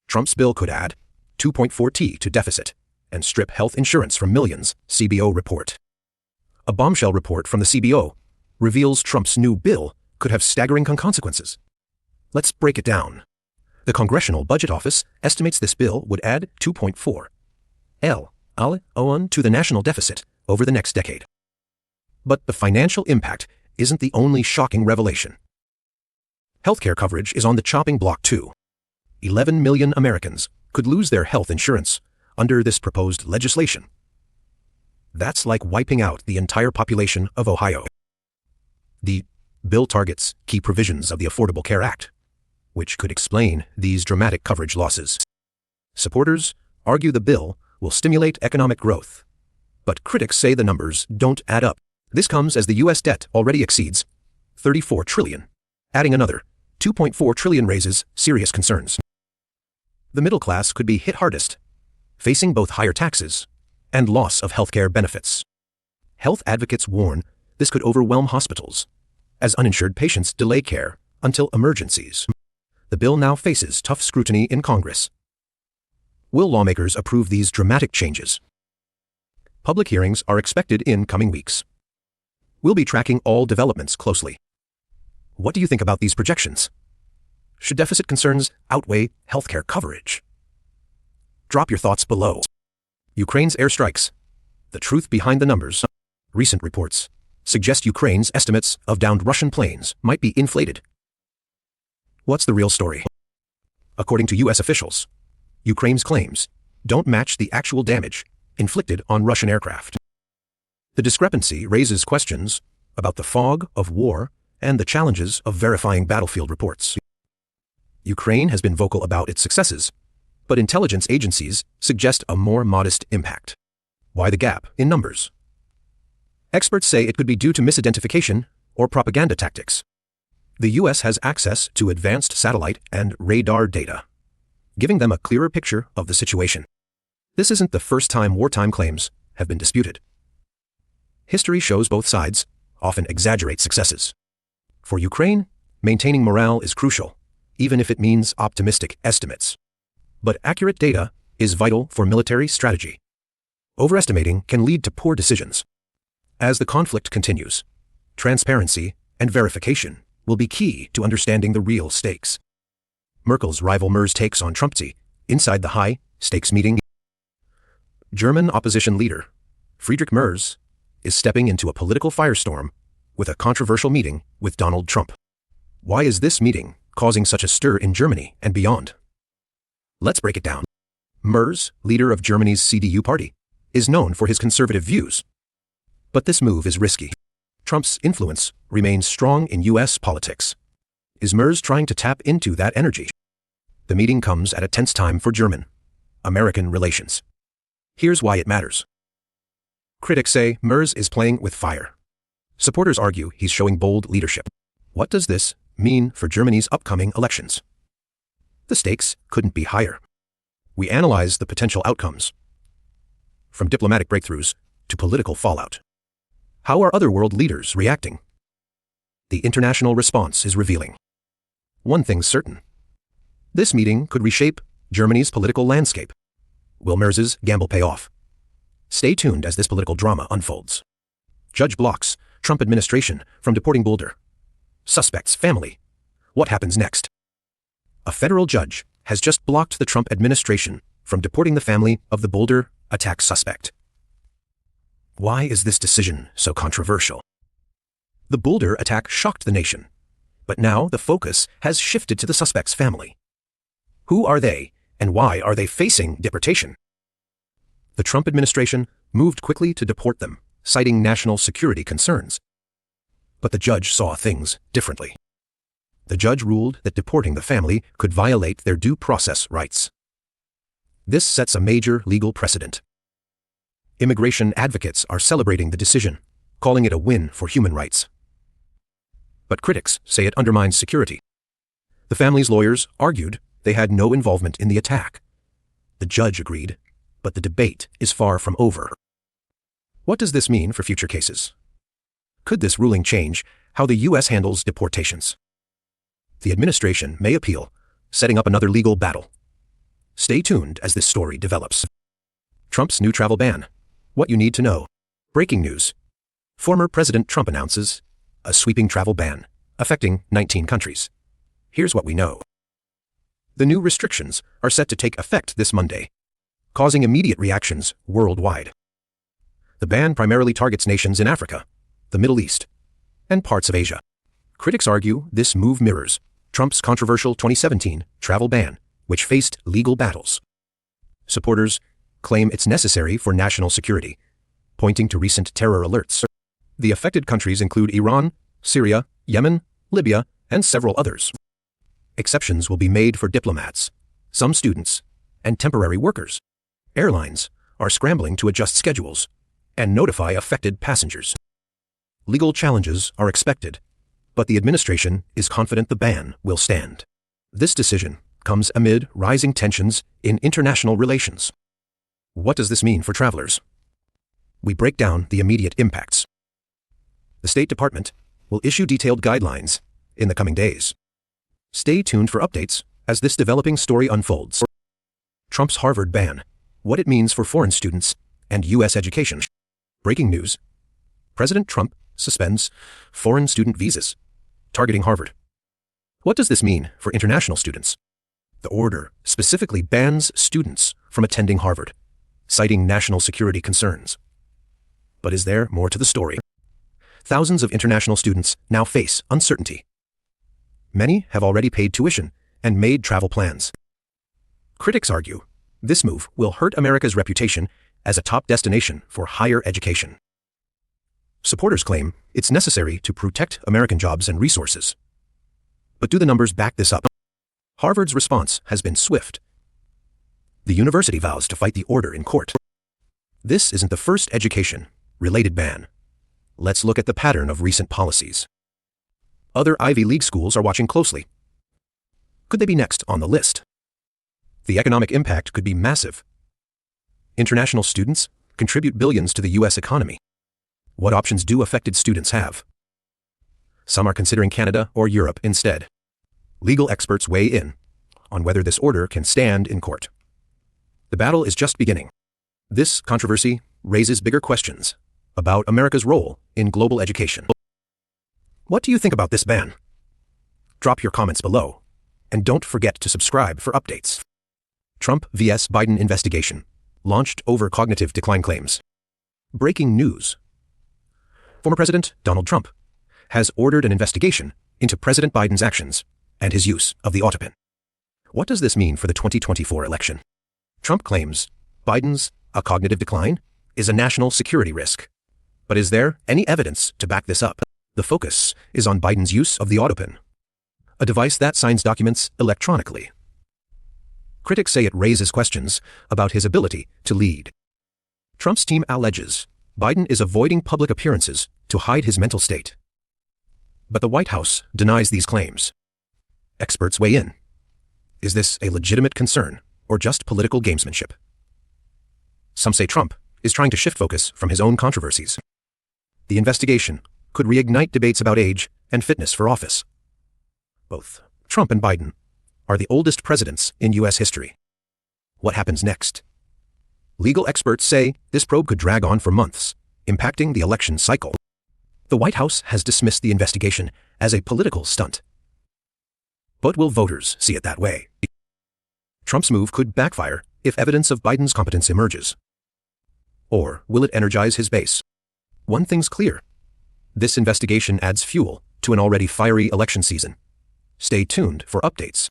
Trump's bill could add 2.4T to deficit and strip health insurance from millions, CBO report. A bombshell report from the CBO reveals Trump's new bill could have staggering consequences. Let's break it down. The Congressional Budget Office estimates this bill would add 2.4 to the national deficit over the next decade. But the financial impact isn't the only shocking revelation. Healthcare coverage is on the chopping block too. 11 million Americans could lose their health insurance under this proposed legislation. That's like wiping out the entire population of Ohio. The bill targets key provisions of the Affordable Care Act, which could explain these dramatic coverage losses. Supporters argue the bill will stimulate economic growth, but critics say the numbers don't add up. This comes as the U.S. debt already exceeds $34 trillion. Adding another $2.4 trillion raises serious concerns. The middle class could be hit hardest, facing both higher taxes and loss of healthcare benefits. Health advocates warn this could overwhelm hospitals, as uninsured patients delay care until emergencies. The bill now faces tough scrutiny in Congress. Will lawmakers approve these dramatic changes? Public hearings are expected in coming weeks. We'll be tracking all developments closely. What do you think about these projections? Should deficit concerns outweigh healthcare coverage? Drop your thoughts below. Ukraine's airstrikes. The truth behind the numbers. Recent reports suggest Ukraine's estimates of downed Russian planes might be inflated. What's the real story? According to U.S. officials, Ukraine's claims don't match the actual damage inflicted on Russian aircraft. The discrepancy raises questions about the fog of war and the challenges of verifying battlefield reports. Ukraine has been vocal about its successes, but intelligence agencies suggest a more modest impact. Why the gap in numbers? Experts say it could be due to misidentification or propaganda tactics. The U.S. has access to advanced satellite and radar data, giving them a clearer picture of the situation. This isn't the first time wartime claims have been disputed. History shows both sides often exaggerate successes. For Ukraine, maintaining morale is crucial, even if it means optimistic estimates. But accurate data is vital for military strategy. Overestimating can lead to poor decisions. As the conflict continues, transparency and verification will be key to understanding the real stakes. Merkel's rival Merz takes on Trump inside the high-stakes meeting. German opposition leader Friedrich Merz is stepping into a political firestorm with a controversial meeting with Donald Trump. Why is this meeting causing such a stir in Germany and beyond? Let's break it down. Merz, leader of Germany's CDU party, is known for his conservative views. But this move is risky. Trump's influence remains strong in U.S. politics. Is Merz trying to tap into that energy? The meeting comes at a tense time for German-American relations. Here's why it matters. Critics say Merz is playing with fire. Supporters argue he's showing bold leadership. What does this mean for Germany's upcoming elections? The stakes couldn't be higher. We analyze the potential outcomes, from diplomatic breakthroughs to political fallout. How are other world leaders reacting? The international response is revealing. One thing's certain. This meeting could reshape Germany's political landscape. Will Merz's gamble pay off? Stay tuned as this political drama unfolds. Judge blocks Trump administration from deporting Boulder. Suspect's family. What happens next? A federal judge has just blocked the Trump administration from deporting the family of the Boulder attack suspect. Why is this decision so controversial? The Boulder attack shocked the nation, but now the focus has shifted to the suspect's family. Who are they, and why are they facing deportation? The Trump administration moved quickly to deport them, citing national security concerns. But the judge saw things differently. The judge ruled that deporting the family could violate their due process rights. This sets a major legal precedent. Immigration advocates are celebrating the decision, calling it a win for human rights. But critics say it undermines security. The family's lawyers argued they had no involvement in the attack. The judge agreed, but the debate is far from over. What does this mean for future cases? Could this ruling change how the U.S. handles deportations? The administration may appeal, setting up another legal battle. Stay tuned as this story develops. Trump's new travel ban. What you need to know. Breaking news. Former President Trump announces a sweeping travel ban affecting 19 countries. Here's what we know. The new restrictions are set to take effect this Monday, causing immediate reactions worldwide. The ban primarily targets nations in Africa, the Middle East, and parts of Asia. Critics argue this move mirrors Trump's controversial 2017 travel ban, which faced legal battles. Supporters claim it's necessary for national security, pointing to recent terror alerts. The affected countries include Iran, Syria, Yemen, Libya, and several others. Exceptions will be made for diplomats, some students, and temporary workers. Airlines are scrambling to adjust schedules and notify affected passengers. Legal challenges are expected, but the administration is confident the ban will stand. This decision comes amid rising tensions in international relations. What does this mean for travelers? We break down the immediate impacts. The State Department will issue detailed guidelines in the coming days. Stay tuned for updates as this developing story unfolds. Trump's Harvard ban. What it means for foreign students and U.S. education. Breaking news. President Trump suspends foreign student visas, targeting Harvard. What does this mean for international students? The order specifically bans students from attending Harvard, citing national security concerns. But is there more to the story? Thousands of international students now face uncertainty. Many have already paid tuition and made travel plans. Critics argue this move will hurt America's reputation as a top destination for higher education. Supporters claim it's necessary to protect American jobs and resources. But do the numbers back this up? Harvard's response has been swift. The university vows to fight the order in court. This isn't the first education-related ban. Let's look at the pattern of recent policies. Other Ivy League schools are watching closely. Could they be next on the list? The economic impact could be massive. International students contribute billions to the U.S. economy. What options do affected students have? Some are considering Canada or Europe instead. Legal experts weigh in on whether this order can stand in court. The battle is just beginning. This controversy raises bigger questions about America's role in global education. What do you think about this ban? Drop your comments below, and don't forget to subscribe for updates. Trump vs. Biden investigation launched over cognitive decline claims. Breaking news. Former President Donald Trump has ordered an investigation into President Biden's actions and his use of the autopen. What does this mean for the 2024 election? Trump claims Biden's cognitive decline is a national security risk. But is there any evidence to back this up? The focus is on Biden's use of the autopen, a device that signs documents electronically. Critics say it raises questions about his ability to lead. Trump's team alleges Biden is avoiding public appearances to hide his mental state. But the White House denies these claims. Experts weigh in. Is this a legitimate concern or just political gamesmanship? Some say Trump is trying to shift focus from his own controversies. The investigation could reignite debates about age and fitness for office. Both Trump and Biden are the oldest presidents in U.S. history. What happens next? Legal experts say this probe could drag on for months, impacting the election cycle. The White House has dismissed the investigation as a political stunt. But will voters see it that way? Trump's move could backfire if evidence of Biden's competence emerges. Or will it energize his base? One thing's clear. This investigation adds fuel to an already fiery election season. Stay tuned for updates.